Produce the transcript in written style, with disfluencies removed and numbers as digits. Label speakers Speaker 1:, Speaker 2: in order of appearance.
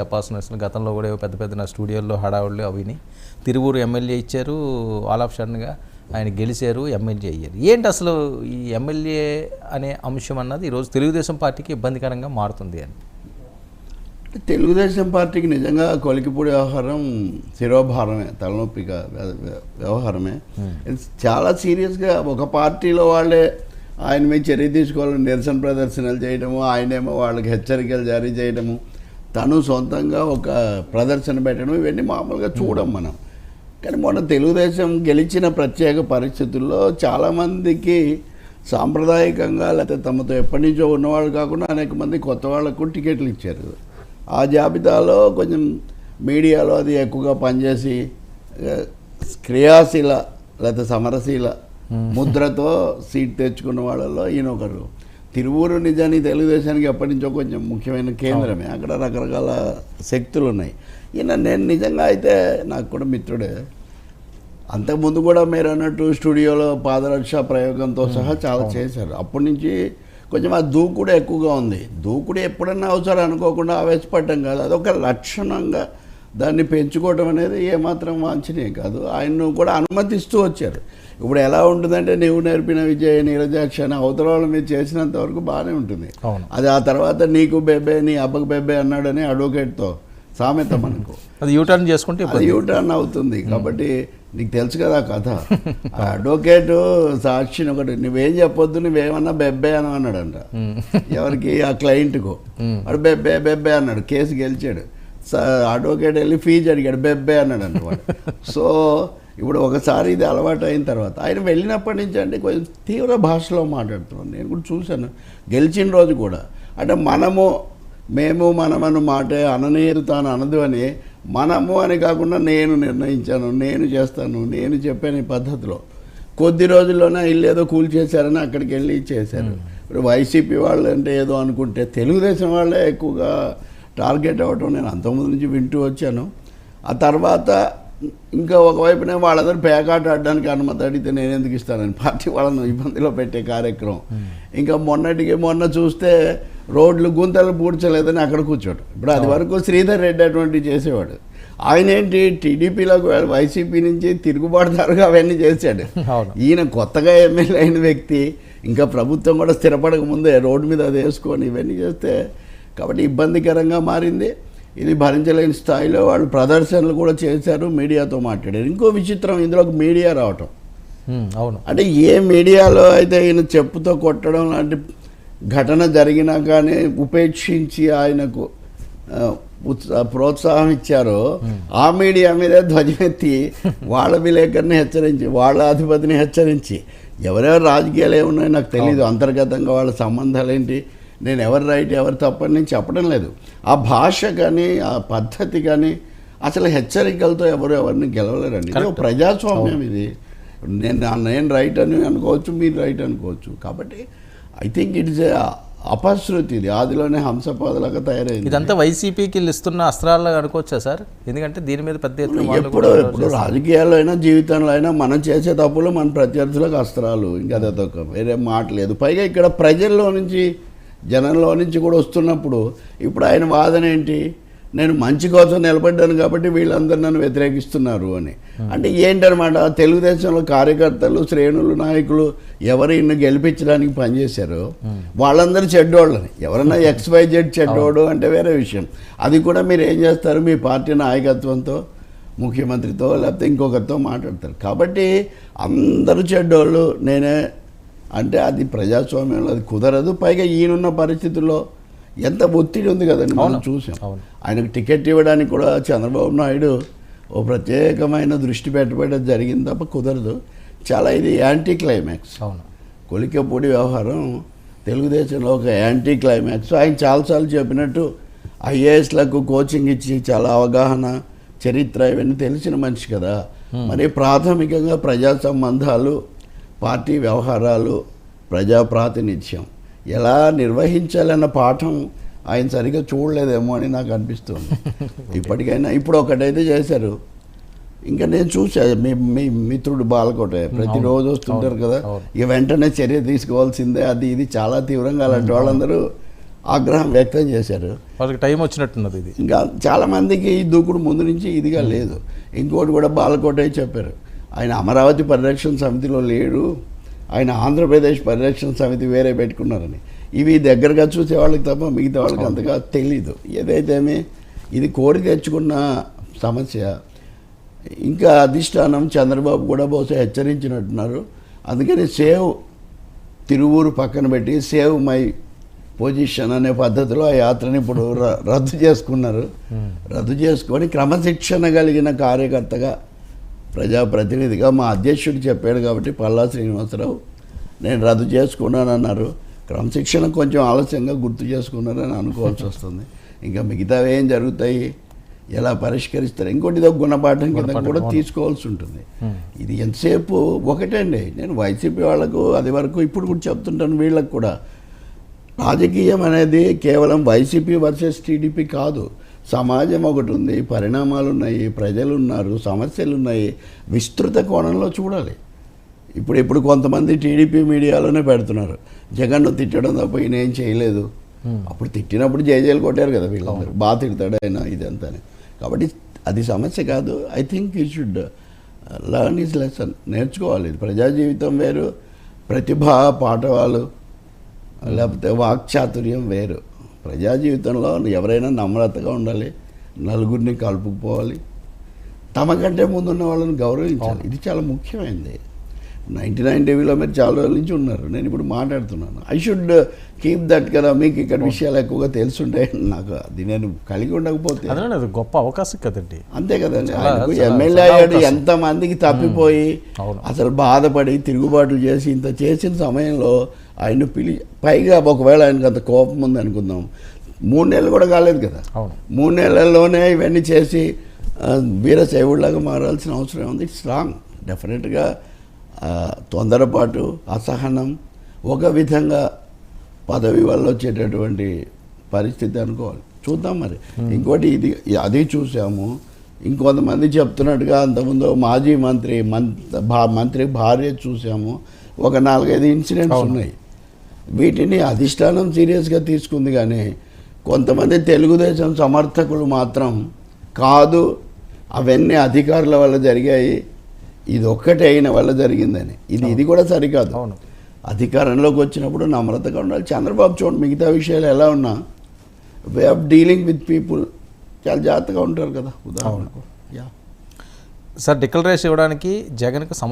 Speaker 1: Opportunities గతంలో కూడా పెద్ద పెద్ద స్టూడియోల్లో హడావుళ్ళు అవిని తిరువూరు ఎమ్మెల్యే ఇచ్చారు, ఆల్ ఆఫ్ సడన్గా ఆయన గెలిచారు, ఎమ్మెల్యే అయ్యారు. ఏంటి అసలు ఈ ఎమ్మెల్యే అనే అంశం అన్నది ఈరోజు తెలుగుదేశం పార్టీకి ఇబ్బందికరంగా మారుతుంది అని?
Speaker 2: తెలుగుదేశం పార్టీకి నిజంగా కొలికిపూడి వ్యవహారం శిరోభారమే, తలనొప్పిగా వ్యవహారమే. చాలా సీరియస్గా ఒక పార్టీలో వాళ్ళే ఆయన మీద చర్య తీసుకోవాలని నిరసన ప్రదర్శనలు చేయడము, ఆయనేమో వాళ్ళకి హెచ్చరికలు జారీ చేయడము, తను సొంతంగా ఒక ప్రదర్శన పెట్టడం, ఇవన్నీ మామూలుగా చూడం మనం. కానీ మొన్న తెలుగుదేశం గెలిచిన ప్రత్యేక పరిస్థితుల్లో చాలామందికి సాంప్రదాయకంగా లేకపోతే తమతో ఎప్పటి నుంచో ఉన్నవాళ్ళు కాకుండా అనేక మంది కొత్త వాళ్ళకు టికెట్లు ఇచ్చారు. ఆ జాబితాలో కొంచెం మీడియాలో అది ఎక్కువగా పనిచేసి క్రియాశీల లేకపోతే సమరశీల ముద్రతో సీట్ తెచ్చుకున్న వాళ్ళలో ఈయన ఒకరు. తిరువూరు నిజానికి తెలుగుదేశానికి ఎప్పటి నుంచో కొంచెం ముఖ్యమైన కేంద్రమే, అక్కడ రకరకాల శక్తులు ఉన్నాయి. ఈయన నేను నిజంగా అయితే నాకు కూడా మిత్రుడే. అంతకుముందు కూడా మీరు అన్నట్టు స్టూడియోలో పాదరక్ష ప్రయోగంతో సహా చాలా చేశారు. అప్పటి నుంచి కొంచెం ఆ దూకుడు ఎక్కువగా ఉంది. దూకుడు ఎప్పుడన్నా అవసరం అనుకోకుండా ఆవేశపడటం కాదు, అదొక లక్షణంగా దాన్ని పెంచుకోవడం అనేది ఏమాత్రం వాంఛనీయం కాదు. ఆయన్ను కూడా అనుమతిస్తూ వచ్చారు. ఇప్పుడు ఎలా ఉంటుందంటే నీవు నేర్పిన విజయ నీరజాక్ష అని అవతల వాళ్ళ మీద చేసినంత వరకు బాగానే ఉంటుంది. అది ఆ తర్వాత నీకు బెబ్బే నీ అబ్బకు బెబ్బే అన్నాడని అడ్వకేట్తో సామెత మనకు
Speaker 1: అది యూటర్న్ చేసుకుంటే
Speaker 2: అది యూటర్న్ అవుతుంది. కాబట్టి నీకు తెలుసు కదా కథ. ఆ అడ్వకేటు సాక్షిని ఒకటి నువ్వేం చెప్పొద్దు, నువ్వేమన్నా బెబ్బే అని అన్నాడంట. ఎవరికి? ఆ క్లయింట్కు. వాడు బెబ్బే బెబ్బే అన్నాడు, కేసు గెలిచాడు. అడ్వకేట్ వెళ్ళి ఫీజు అడిగాడు, బెబ్బే అన్నాడు అంట వాడు. సో ఇప్పుడు ఒకసారి ఇది అలవాటు అయిన తర్వాత ఆయన వెళ్ళినప్పటి నుంచి అంటే కొంచెం తీవ్ర భాషలో మాట్లాడుతున్నాను. నేను కూడా చూశాను గెలిచిన రోజు కూడా. అంటే మేము మనమను మాటే అననేరు తాను అనదు అని, మనము అని కాకుండా నేను నిర్ణయించాను, నేను చేస్తాను, నేను చెప్పాను ఈ పద్ధతిలో. కొద్ది రోజుల్లోనే ఇల్లు ఏదో కూల్చేశారని అక్కడికి వెళ్ళి చేశారు. ఇప్పుడు వైసీపీ వాళ్ళు అంటే ఏదో అనుకుంటే తెలుగుదేశం వాళ్ళే ఎక్కువగా టార్గెట్ అవ్వటం నేను అంతకుముందు నుంచి వింటూ వచ్చాను. ఆ తర్వాత ఇంకా ఒకవైపునే వాళ్ళందరూ పేకాట ఆడడానికి అనుమతి అడిగితే నేను ఎందుకు ఇస్తానని పార్టీ వాళ్ళను ఇబ్బందిలో పెట్టే కార్యక్రమం. ఇంకా మొన్న చూస్తే రోడ్లు గుంతలు పూడ్చలేదని అక్కడ కూర్చోడు. ఇప్పుడు అది వరకు శ్రీధర్ రెడ్డి అటువంటివి చేసేవాడు. ఆయన ఏంటి టీడీపీలోకి వైసీపీ నుంచి తిరుగుబాటుదారుగా అవన్నీ చేశాడు. ఈయన కొత్తగా ఎమ్మెల్యే అయిన వ్యక్తి, ఇంకా ప్రభుత్వం కూడా స్థిరపడక ముందే రోడ్డు మీద అది వేసుకొని ఇవన్నీ చేస్తే కాబట్టి ఇబ్బందికరంగా మారింది. ఇది భరించలేని స్థాయిలో వాళ్ళు ప్రదర్శనలు కూడా చేశారు, మీడియాతో మాట్లాడారు. ఇంకో విచిత్రం ఇందులోకి మీడియా రావటం.
Speaker 1: అవును, అంటే
Speaker 2: ఏ మీడియాలో అయితే ఈయన చెప్పుతో కొట్టడం లాంటి ఘటన జరిగినా కానీ ఉపేక్షించి ఆయనకు ప్రోత్సాహం ఇచ్చారో ఆ మీడియా మీదే ధ్వజమెత్తి వాళ్ళ విలేకరిని హెచ్చరించి, వాళ్ళ అధిపతిని హెచ్చరించి, ఎవరెవరు రాజకీయాలు ఏమున్నాయో నాకు తెలియదు, అంతర్గతంగా వాళ్ళ సంబంధాలు ఏంటి, నేను ఎవరు రైట్ ఎవరు తప్పని నేను చెప్పడం లేదు. ఆ భాష కానీ ఆ పద్ధతి కానీ అసలు హెచ్చరికలతో ఎవరిని గెలవలేరండి. ఇది ప్రజాస్వామ్యం. ఇది నేను రైట్ అని అనుకోవచ్చు, మీరు రైట్ అనుకోవచ్చు. కాబట్టి ఐ థింక్ ఇట్ ఇస్ అపశృతి. ఇది ఆదిలోనే హంసపాదలాగా తయారైంది.
Speaker 1: ఇదంతా వైసీపీకి ఇస్తున్న అస్త్రాలు అనుకోవచ్చా సార్? ఎందుకంటే దీని మీద పెద్ద ఎత్తున
Speaker 2: ఎప్పుడు రాజకీయాల్లో అయినా జీవితంలో అయినా మనం చేసే తప్పులు మన ప్రత్యర్థులకు అస్త్రాలు, ఇంకా అదొక వేరే మాట లేదు. పైగా ఇక్కడ ప్రజల్లో నుంచి జనంలో నుంచి కూడా వస్తున్నప్పుడు ఇప్పుడు ఆయన వాదన ఏంటి, నేను మంచి కోసం నిలబడ్డాను కాబట్టి వీళ్ళందరూ నన్ను వ్యతిరేకిస్తున్నారు అని. అంటే ఏంటనమాట, తెలుగుదేశంలో కార్యకర్తలు, శ్రేణులు, నాయకులు ఎవరు ఇన్ని గెలిపించడానికి పనిచేశారో వాళ్ళందరూ చెడ్డోళ్ళని. ఎవరన్నా XYZ చెడ్డోడు అంటే వేరే విషయం. అది కూడా మీరు ఏం చేస్తారు, మీ పార్టీ నాయకత్వంతో, ముఖ్యమంత్రితో లేకపోతే ఇంకొకరితో మాట్లాడతారు. కాబట్టి అందరూ చెడ్డోళ్ళు నేనే అంటే అది ప్రజాస్వామ్యంలో అది కుదరదు. పైగా ఈయనున్న పరిస్థితుల్లో ఎంత ఒత్తిడి ఉంది కదండి, మనం చూసాం. ఆయనకు టికెట్ ఇవ్వడానికి కూడా చంద్రబాబు నాయుడు ఓ ప్రత్యేకమైన దృష్టి పెట్టడం జరిగింది తప్ప కుదరదు. చాలా ఇది యాంటీ క్లైమాక్స్. కొలికపూడి వ్యవహారం తెలుగుదేశంలో ఒక యాంటీ క్లైమాక్స్. ఆయన చాలాసార్లు చెప్పినట్టు IASలకు కోచింగ్ ఇచ్చి చాలా అవగాహన, చరిత్ర ఇవన్నీ తెలిసిన మనిషి కదా. మరి ప్రాథమికంగా ప్రజా సంబంధాలు, పార్టీ వ్యవహారాలు, ప్రజాప్రాతినిధ్యం ఎలా నిర్వహించాలన్న పాఠం ఆయన సరిగ్గా చూడలేదేమో అని నాకు అనిపిస్తుంది. ఇప్పటికైనా ఇప్పుడు ఒకటైతే చేశారు. ఇంకా నేను చూసాను మీ మిత్రుడు బాలకోట ప్రతిరోజు వస్తుంటారు కదా, ఇక వెంటనే చర్య తీసుకోవాల్సిందే, అది ఇది చాలా తీవ్రంగా అలాంటి వాళ్ళందరూ ఆగ్రహం వ్యక్తం చేశారు.
Speaker 1: వాళ్ళకి టైం వచ్చినట్టున్నది ఇది.
Speaker 2: ఇంకా చాలామందికి ఈ దూకుడు ముందు నుంచి ఇదిగా లేదు. ఇంకోటి కూడా బాలకోటయ్య చెప్పారు, ఆయన అమరావతి పరిరక్షణ సమితిలో లేడు, ఆయన ఆంధ్రప్రదేశ్ పరిరక్షణ సమితి వేరే పెట్టుకున్నారని. ఇవి దగ్గరగా చూసే వాళ్ళకి తప్ప మిగతా వాళ్ళకి అంతగా తెలీదు. ఏదైతేమే ఇది కోరి తెచ్చుకున్న సమస్య. ఇంకా అధిష్టానం చంద్రబాబు కూడా బహుశా హెచ్చరించినట్టున్నారు. అందుకని సేవ్ తిరువూరు పక్కన పెట్టి సేవ్ మై పొజిషన్ అనే పద్ధతిలో ఆ యాత్రని ఇప్పుడు రద్దు చేసుకున్నారు. రద్దు చేసుకొని క్రమశిక్షణ కలిగిన కార్యకర్తగా, ప్రజాప్రతినిధిగా మా అధ్యక్షుడు చెప్పాడు కాబట్టి పల్లా శ్రీనివాసరావు నేను రద్దు చేసుకున్నానన్నారు. క్రమశిక్షణ కొంచెం ఆలస్యంగా గుర్తు చేసుకున్నారని అనుకోవాల్సి వస్తుంది. ఇంకా మిగతావి ఏం జరుగుతాయి, ఎలా పరిష్కరిస్తారు, ఇంకోటి ఇదో గుణపాఠం కింద కూడా తీసుకోవాల్సి ఉంటుంది. ఇది ఎంతసేపు ఒకటండి, నేను వైసీపీ వాళ్ళకు అది వరకు ఇప్పుడు కూడా చెప్తుంటాను, వీళ్ళకు కూడా రాజకీయం అనేది కేవలం వైసీపీ వర్సెస్ టీడీపీ కాదు. సమాజం ఒకటి ఉంది, పరిణామాలు ఉన్నాయి, ప్రజలు ఉన్నారు, సమస్యలు ఉన్నాయి, విస్తృత కోణంలో చూడాలి. ఇప్పుడు కొంతమంది టీడీపీ మీడియాలోనే పెడుతున్నారు, జగన్ను తిట్టడం తప్ప ఈయన ఏం చేయలేదు. అప్పుడు తిట్టినప్పుడు జైలు కొట్టారు కదా వీళ్ళందరూ, బాగా తిడతాడు ఆయన ఇదంతా. కాబట్టి అది సమస్య కాదు. I think you should learn is lesson, నేర్చుకోవాలి. ప్రజా జీవితం వేరు, ప్రతిభ పాఠవాలు లేకపోతే వాక్చాతుర్యం వేరు. ప్రజా జీవితంలో ఎవరైనా నమ్రతగా ఉండాలి, నలుగురిని కలుపుకుపోవాలి, తమకంటే ముందున్న వాళ్ళని గౌరవించాలి. ఇది చాలా ముఖ్యమైనది. 99 టీవీలో మీరు చాలా రోజుల నుంచి ఉన్నారు, నేను ఇప్పుడు మాట్లాడుతున్నాను. ఐ షుడ్ కీప్ దట్ కదా. మీకు ఇక్కడ విషయాలు ఎక్కువగా తెలుసుంటాయి, నాకు అది నేను కలిగి ఉండకపోతే
Speaker 1: అది గొప్ప అవకాశం కదండి.
Speaker 2: అంతే కదండి. ఆయనకు ఎమ్మెల్యే అయ్యాడు, ఎంతమందికి తప్పిపోయి అసలు బాధపడి తిరుగుబాట్లు చేసి ఇంత చేసిన సమయంలో ఆయన పైగా ఒకవేళ ఆయనకు అంత కోపం ఉంది అనుకుందాం, 3 నెలలు కూడా కాలేదు కదా. 3 నెలల్లోనే ఇవన్నీ చేసి వీరశైవుడిలాగా మారాల్సిన అవసరం ఉంది. It's wrong. డెఫినెట్గా తొందరపాటు, అసహనం, ఒక విధంగా పదవి వల్ల వచ్చేటటువంటి పరిస్థితి అనుకోవాలి. చూద్దాం మరి. ఇంకోటి ఇది అది చూసాము. ఇంకొంతమంది చెప్తున్నట్టుగా అంతకుముందు మాజీ మంత్రి భార్య చూసాము. ఒక 4-5 ఇన్సిడెంట్స్ ఉన్నాయి. వీటిని అధిష్టానం సీరియస్గా తీసుకుంది, కానీ కొంతమంది తెలుగుదేశం సమర్థకులు మాత్రం కాదు, అవన్నీ అధికారుల వల్ల జరిగాయి, ఇది ఒక్కటే అయిన వల్ల జరిగిందని. ఇది కూడా సరికాదు. అధికారంలోకి వచ్చినప్పుడు నమ్రతగా ఉండాలి. చంద్రబాబు చూడండి, మిగతా విషయాలు ఎలా ఉన్నా way of dealing with people చాలా జాగ్రత్తగా ఉంటారు కదా. ఉదాహరణకు
Speaker 1: సార్ డిక్లరేషన్ ఇవ్వడానికి జగన్కి సమస్య